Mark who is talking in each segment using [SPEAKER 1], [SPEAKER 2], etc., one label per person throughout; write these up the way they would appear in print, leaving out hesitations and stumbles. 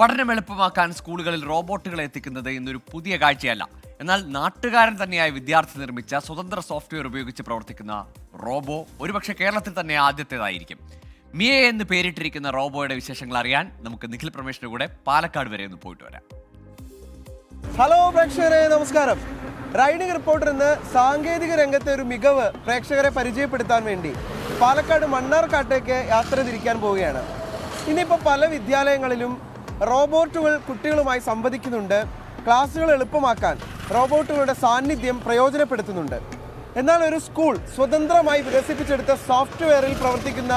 [SPEAKER 1] പഠനം എളുപ്പമാക്കാൻ സ്കൂളുകളിൽ റോബോട്ടുകളെ എത്തിക്കുന്നത് ഇന്നൊരു പുതിയ കാഴ്ചയല്ല. എന്നാൽ നാട്ടുകാരൻ തന്നെയായ വിദ്യാർത്ഥി നിർമ്മിച്ച സ്വതന്ത്ര സോഫ്റ്റ്വെയർ ഉപയോഗിച്ച് പ്രവർത്തിക്കുന്ന റോബോ ഒരുപക്ഷെ കേരളത്തിൽ തന്നെ ആദ്യത്തേതായിരിക്കും. മിയ എന്ന് പേരിട്ടിരിക്കുന്ന റോബോയുടെ വിശേഷങ്ങൾ അറിയാൻ നമുക്ക് നിഖിൽ പ്രമേഷിന്റെ കൂടെ പാലക്കാട് വരെ ഒന്ന് പോയിട്ട് വരാം.
[SPEAKER 2] ഹലോ പ്രേക്ഷകരെ, നമസ്കാരം. റൈഡിംഗ് റിപ്പോർട്ടർ ഇന്ന് സാങ്കേതിക രംഗത്തെ ഒരു മികവ് പ്രേക്ഷകരെ പരിചയപ്പെടുത്താൻ വേണ്ടി പാലക്കാട് മണ്ണാർക്കാട്ടേക്ക് യാത്ര തിരിക്കാൻ പോവുകയാണ്. ഇന്നിപ്പോൾ പല വിദ്യാലയങ്ങളിലും റോബോട്ടുകൾ കുട്ടികളുമായി സംവദിക്കുന്നുണ്ട്. ക്ലാസ്സുകൾ എളുപ്പമാക്കാൻ റോബോട്ടുകളുടെ സാന്നിധ്യം പ്രയോജനപ്പെടുത്തുന്നുണ്ട്. എന്നാൽ ഒരു സ്കൂൾ സ്വതന്ത്രമായി വികസിപ്പിച്ചെടുത്ത സോഫ്റ്റ്വെയറിൽ പ്രവർത്തിക്കുന്ന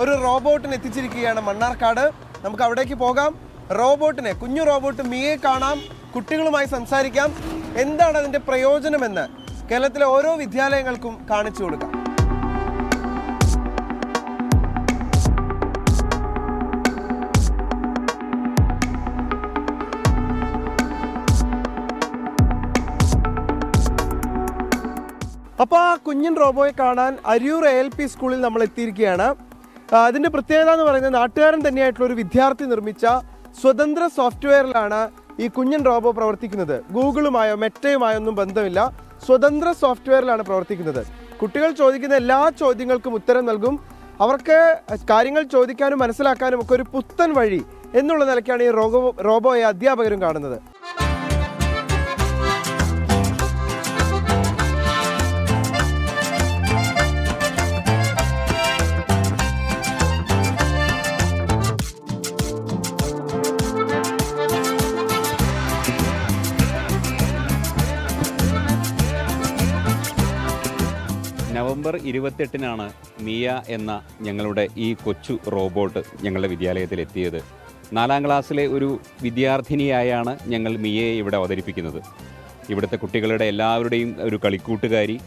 [SPEAKER 2] ഒരു റോബോട്ടിനെ എത്തിച്ചിരിക്കുകയാണ് മണ്ണാർക്കാട്. നമുക്ക് അവിടേക്ക് പോകാം. റോബോട്ടിനെ, കുഞ്ഞു റോബോട്ട് മിയെ കാണാം, കുട്ടികളുമായി സംസാരിക്കാം. എന്താണ് അതിൻ്റെ പ്രയോജനമെന്ന് കേരളത്തിലെ ഓരോ വിദ്യാലയങ്ങൾക്കും കാണിച്ചു കൊടുക്കാം. അപ്പോൾ ആ കുഞ്ഞൻ റോബോയെ കാണാൻ അരിയൂർ ALP സ്കൂളിൽ നമ്മൾ എത്തിയിരിക്കുകയാണ്. അതിൻ്റെ പ്രത്യേകത എന്ന് പറയുന്നത് നാട്ടുകാരൻ തന്നെയായിട്ടുള്ള ഒരു വിദ്യാർത്ഥി നിർമ്മിച്ച സ്വതന്ത്ര സോഫ്റ്റ്വെയറിലാണ് ഈ കുഞ്ഞൻ റോബോ പ്രവർത്തിക്കുന്നത്. ഗൂഗിളുമായോ മെറ്റയുമായോ ഒന്നും ബന്ധമില്ല. സ്വതന്ത്ര സോഫ്റ്റ്വെയറിലാണ് പ്രവർത്തിക്കുന്നത്. കുട്ടികൾ ചോദിക്കുന്ന എല്ലാ ചോദ്യങ്ങൾക്കും ഉത്തരം നൽകും. അവർക്ക് കാര്യങ്ങൾ ചോദിക്കാനും മനസ്സിലാക്കാനും ഒക്കെ ഒരു പുത്തൻ വഴി എന്നുള്ള നിലയ്ക്കാണ് ഈ റോബോയെ അധ്യാപകരും കാണുന്നത്.
[SPEAKER 3] നവംബർ 28-നാണ് മിയ എന്ന ഞങ്ങളുടെ ഈ കൊച്ചു റോബോട്ട് ഞങ്ങളുടെ വിദ്യാലയത്തിൽ എത്തിയത്. 4ാം ക്ലാസ്സിലെ ഒരു വിദ്യാർത്ഥിനിയായാണ് ഞങ്ങൾ മിയയെ ഇവിടെ അവതരിപ്പിക്കുന്നത്. ഇവിടുത്തെ കുട്ടികളുടെ എല്ലാവരുടെയും ഒരു കളിക്കൂട്ടുകാരി,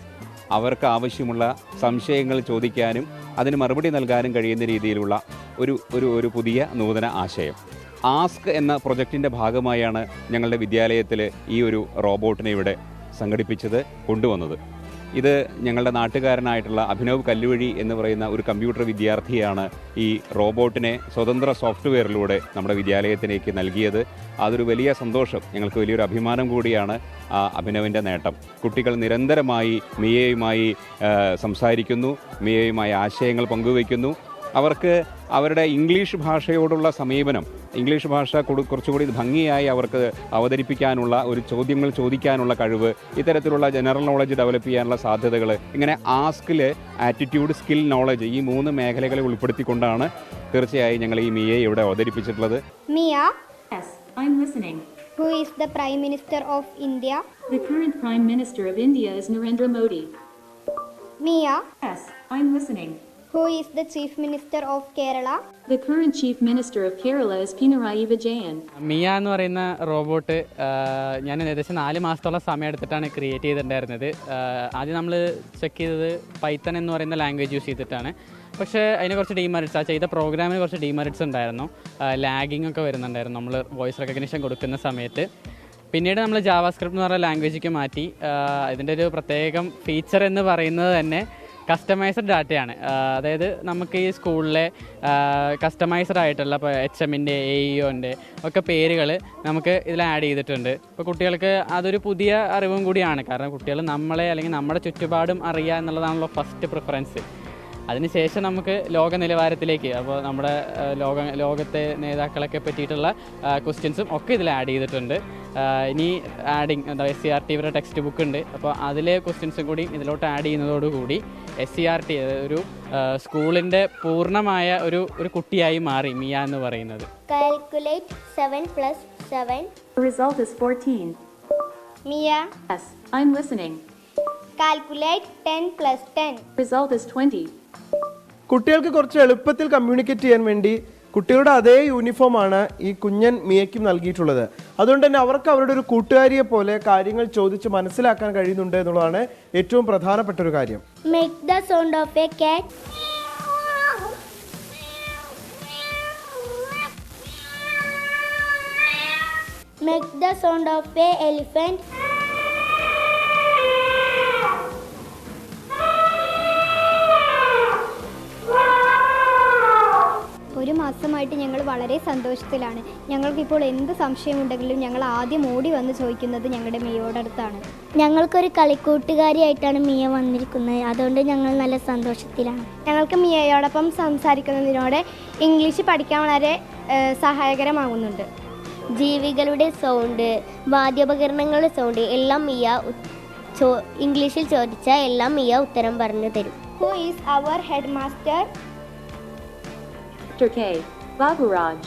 [SPEAKER 3] അവർക്ക് ആവശ്യമുള്ള സംശയങ്ങൾ ചോദിക്കാനും അതിന് മറുപടി നൽകാനും കഴിയുന്ന രീതിയിലുള്ള ഒരു പുതിയ നൂതന ആശയം. ആസ്ക് എന്ന പ്രൊജക്റ്റിൻ്റെ ഭാഗമായാണ് ഞങ്ങളുടെ വിദ്യാലയത്തിൽ ഈ ഒരു റോബോട്ടിനെ ഇവിടെ സംഘടിപ്പിച്ചത്, കൊണ്ടുവന്നത്. ഇത് ഞങ്ങളുടെ നാട്ടുകാരനായിട്ടുള്ള അഭിനവ് കല്ലുവഴി എന്ന് പറയുന്ന ഒരു കമ്പ്യൂട്ടർ വിദ്യാർത്ഥിയാണ് ഈ റോബോട്ടിനെ സ്വതന്ത്ര സോഫ്റ്റ്വെയറിലൂടെ നമ്മുടെ വിദ്യാലയത്തിലേക്ക് നൽകിയത്. അതൊരു വലിയ സന്തോഷം, ഞങ്ങൾക്ക് വലിയൊരു അഭിമാനം കൂടിയാണ് ആ അഭിനവിൻ്റെ നേട്ടം. കുട്ടികൾ നിരന്തരമായി മിയയുമായി സംസാരിക്കുന്നു, മിയയുമായി ആശയങ്ങൾ പങ്കുവയ്ക്കുന്നു. അവർക്ക് അവരുടെ ഇംഗ്ലീഷ് ഭാഷയോടുള്ള സമീപനം, ഇംഗ്ലീഷ് ഭാഷ കുറച്ചുകൂടി ഭംഗിയായി അവർക്ക് അവതരിപ്പിക്കാനുള്ള ചോദ്യങ്ങൾ ചോദിക്കാനുള്ള കഴിവ്, ഇത്തരത്തിലുള്ള ജനറൽ നോളജ് ഡെവലപ്പ് ചെയ്യാനുള്ള സാധ്യതകൾ, ഇങ്ങനെ ആസ്കിൽ ആറ്റിറ്റ്യൂഡ്, സ്കിൽ, നോളജ്, ഈ 3 മേഖലകളെ ഉൾപ്പെടുത്തിക്കൊണ്ടാണ് തീർച്ചയായും ഞങ്ങൾ ഈ മിയയെ ഇവിടെ അവതരിപ്പിച്ചിട്ടുള്ളത്.
[SPEAKER 4] Mia.
[SPEAKER 5] Yes, I'm listening.
[SPEAKER 4] Who is the Prime Minister of India?
[SPEAKER 5] The current Prime Minister of India is Narendra Modi.
[SPEAKER 4] Mia.
[SPEAKER 5] Yes, I'm listening.
[SPEAKER 4] Who is the Chief Minister of Kerala?
[SPEAKER 5] The current Chief Minister of Kerala is Pinarayi Vijayan.
[SPEAKER 6] Miya എന്ന് പറയുന്ന robot ഞാൻ ഏകദേശം 4 മാസത്തോളം സമയം എടുത്തിട്ടാണ് create ചെയ്തിട്ടുണ്ടായിരുന്നത്. ആദ്യം നമ്മൾ ചെക്ക് ചെയ്തത് പൈത്തൺ എന്ന് പറയുന്ന ലാംഗ്വേജ് യൂസ് ചെയ്തിട്ടാണ്. പക്ഷേ അതിന് കുറച്ച് ഡീമെറിറ്റ്സ്, ആ ചെയ്ത പ്രോഗ്രാമിന് കുറച്ച് ഡീമെറിറ്റ്സ് ഉണ്ടായിരുന്നു. ലാഗിങ് ഒക്കെ വരുന്നുണ്ടായിരുന്നു നമ്മൾ വോയിസ് റെക്കഗ്നിഷൻ കൊടുക്കുന്ന സമയത്ത്. പിന്നീട് നമ്മൾ ജാവാസ്ക്രിപ്റ്റ് എന്ന് പറയുന്ന ലാംഗ്വേജിലേക്ക് മാറ്റി. ഇതിൻ്റെ ഒരു പ്രത്യേകം ഫീച്ചർ എന്ന് പറയുന്നത് തന്നെ കസ്റ്റമൈസ്ഡ് ഡാറ്റയാണ്. അതായത് നമുക്ക് ഈ സ്കൂളിലെ കസ്റ്റമൈസ്ഡ് ആയിട്ടുള്ള ഇപ്പോൾ HMൻ്റെ AEOൻ്റെ ഒക്കെ പേരുകൾ നമുക്ക് ഇതിൽ ആഡ് ചെയ്തിട്ടുണ്ട്. ഇപ്പോൾ കുട്ടികൾക്ക് അതൊരു പുതിയ അറിവും കൂടിയാണ്. കാരണം കുട്ടികൾ നമ്മളെ അല്ലെങ്കിൽ നമ്മുടെ ചുറ്റുപാടും അറിയുക എന്നുള്ളതാണല്ലോ ഫസ്റ്റ് പ്രിഫറൻസ്. അതിനുശേഷം നമുക്ക് ലോക നിലവാരത്തിലേക്ക്, അപ്പോൾ നമ്മുടെ ലോകത്തെ നേതാക്കളൊക്കെ പറ്റിയിട്ടുള്ള ക്വസ്റ്റ്യൻസും ഒക്കെ ഇതിൽ ആഡ് ചെയ്തിട്ടുണ്ട്. ഇനി ആഡിങ് SCRT ഇവരുടെ ടെക്സ്റ്റ് ബുക്ക് ഉണ്ട്. അപ്പോൾ അതിലെ ക്വസ്റ്റ്യൻസും കൂടി ഇതിലോട്ട് ആഡ് ചെയ്യുന്നതോടുകൂടി SCRT ഒരു സ്കൂളിൻ്റെ പൂർണ്ണമായ ഒരു കുട്ടിയായി മാറി മിയ എന്ന് പറയുന്നത്.
[SPEAKER 4] Calculate 7 plus 7.
[SPEAKER 5] The result is 14.
[SPEAKER 4] Mia.
[SPEAKER 5] Yes, I'm listening.
[SPEAKER 4] Calculate 10 plus 10.
[SPEAKER 5] Result is 20.
[SPEAKER 2] കുട്ടികൾക്ക് കുറച്ച് എളുപ്പത്തിൽ കമ്മ്യൂണിക്കേറ്റ് ചെയ്യാൻ വേണ്ടി കുട്ടികളുടെ അതേ യൂണിഫോമാണ് ഈ കുഞ്ഞൻ മിയയ്ക്കും നൽകിയിട്ടുള്ളത്. അതുകൊണ്ട് തന്നെ അവർക്ക് അവരുടെ ഒരു കൂട്ടുകാരിയെ പോലെ കാര്യങ്ങൾ ചോദിച്ച് മനസ്സിലാക്കാൻ കഴിയുന്നുണ്ട് എന്നുള്ളതാണ് ഏറ്റവും പ്രധാനപ്പെട്ട ഒരു കാര്യം.
[SPEAKER 4] Make the sound of a cat. Make the sound of a elephant. മാസമായിട്ട് ഞങ്ങൾ വളരെ സന്തോഷത്തിലാണ്. ഞങ്ങൾക്കിപ്പോൾ എന്ത് സംശയമുണ്ടെങ്കിലും ഞങ്ങൾ ആദ്യം ഓടി വന്ന് ചോദിക്കുന്നത് ഞങ്ങളുടെ മിയയോട് അടുത്താണ്.
[SPEAKER 7] ഞങ്ങൾക്കൊരു കളിക്കൂട്ടുകാരിയായിട്ടാണ് മിയ വന്നിരിക്കുന്നത്. അതുകൊണ്ട് ഞങ്ങൾ നല്ല സന്തോഷത്തിലാണ്.
[SPEAKER 4] ഞങ്ങൾക്ക് മിയയോടൊപ്പം സംസാരിക്കുന്നതിനോട് ഇംഗ്ലീഷ് പഠിക്കാൻ വളരെ സഹായകരമാകുന്നുണ്ട്.
[SPEAKER 7] ജീവികളുടെ സൗണ്ട്, വാദ്യോപകരണങ്ങളുടെ സൗണ്ട് എല്ലാം മിയ ഇംഗ്ലീഷിൽ ചോദിച്ചാൽ എല്ലാം മിയ ഉത്തരം പറഞ്ഞു തരും.
[SPEAKER 4] Who is our headmaster?
[SPEAKER 5] Dr. K. Baburaj.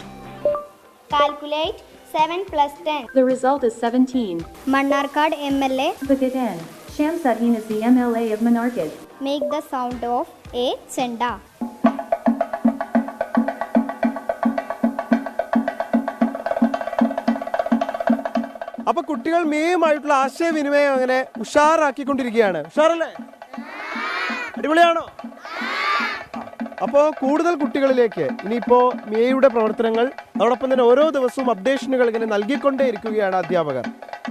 [SPEAKER 4] Calculate 7 plus 10.
[SPEAKER 5] The result is 17.
[SPEAKER 4] Mannarkad MLA.
[SPEAKER 5] Put it in. Shamsuddin is the MLA of Manarkad.
[SPEAKER 4] Make the sound of a chenda.
[SPEAKER 2] അപ്പൊ കുട്ടികൾ മേയുമായിട്ടുള്ള ആശയവിനിമയം അങ്ങനെ ഉഷാറാക്കിക്കൊണ്ടിരിക്കുകയാണ്. ഉഷാറല്ലേ? അടിപൊളിയാണോ? അപ്പോൾ കൂടുതൽ കുട്ടികളിലേക്ക് ഇനിയിപ്പോൾ മേയുടെ പ്രവർത്തനങ്ങൾ അതോടൊപ്പം തന്നെ ഓരോ ദിവസവും അപ്ഡേഷനുകൾ ഇങ്ങനെ നൽകിക്കൊണ്ടേ ഇരിക്കുകയാണ് അധ്യാപകർ.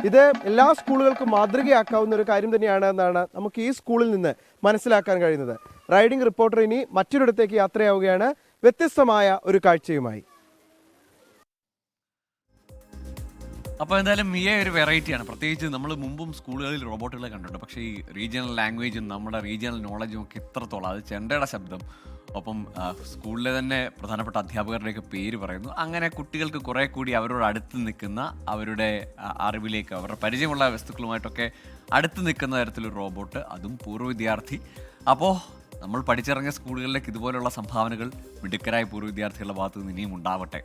[SPEAKER 2] ഇത് എല്ലാ സ്കൂളുകൾക്കും മാതൃകയാക്കാവുന്ന ഒരു കാര്യം തന്നെയാണ് എന്നാണ് നമുക്ക് ഈ സ്കൂളിൽ നിന്ന് മനസ്സിലാക്കാൻ കഴിയുന്നത്. റൈഡിംഗ് റിപ്പോർട്ടർ ഇനി മറ്റൊരിടത്തേക്ക് യാത്രയാവുകയാണ് വ്യത്യസ്തമായ ഒരു കാഴ്ചയുമായി.
[SPEAKER 1] അപ്പോൾ എന്തായാലും മിയ ഒരു വെറൈറ്റിയാണ്. പ്രത്യേകിച്ച് നമ്മൾ മുമ്പും സ്കൂളുകളിൽ റോബോട്ടുകളെ കണ്ടിട്ടുണ്ട്. പക്ഷേ ഈ റീജിയണൽ ലാംഗ്വേജും നമ്മുടെ റീജിയണൽ നോളജും ഒക്കെ ഇത്രത്തോളം, അത് ചെണ്ടയുടെ ശബ്ദം, ഒപ്പം സ്കൂളിലെ തന്നെ പ്രധാനപ്പെട്ട അധ്യാപകരുടെയൊക്കെ പേര് പറയുന്നു. അങ്ങനെ കുട്ടികൾക്ക് കുറേ കൂടി അവരോട് അടുത്ത് നിൽക്കുന്ന, അവരുടെ അറിവിലേക്ക് അവരുടെ പരിചയമുള്ള വസ്തുക്കളുമായിട്ടൊക്കെ അടുത്ത് നിൽക്കുന്ന തരത്തിലൊരു റോബോട്ട്, അതും പൂർവ്വ വിദ്യാർത്ഥി. അപ്പോൾ നമ്മൾ പഠിച്ചിറങ്ങിയ സ്കൂളുകളിലേക്ക് ഇതുപോലുള്ള സംഭാവനകൾ മിടുക്കരായ പൂർവ്വ വിദ്യാർത്ഥികളുടെ ഭാഗത്ത് നിന്ന് ഇനിയും ഉണ്ടാവട്ടെ.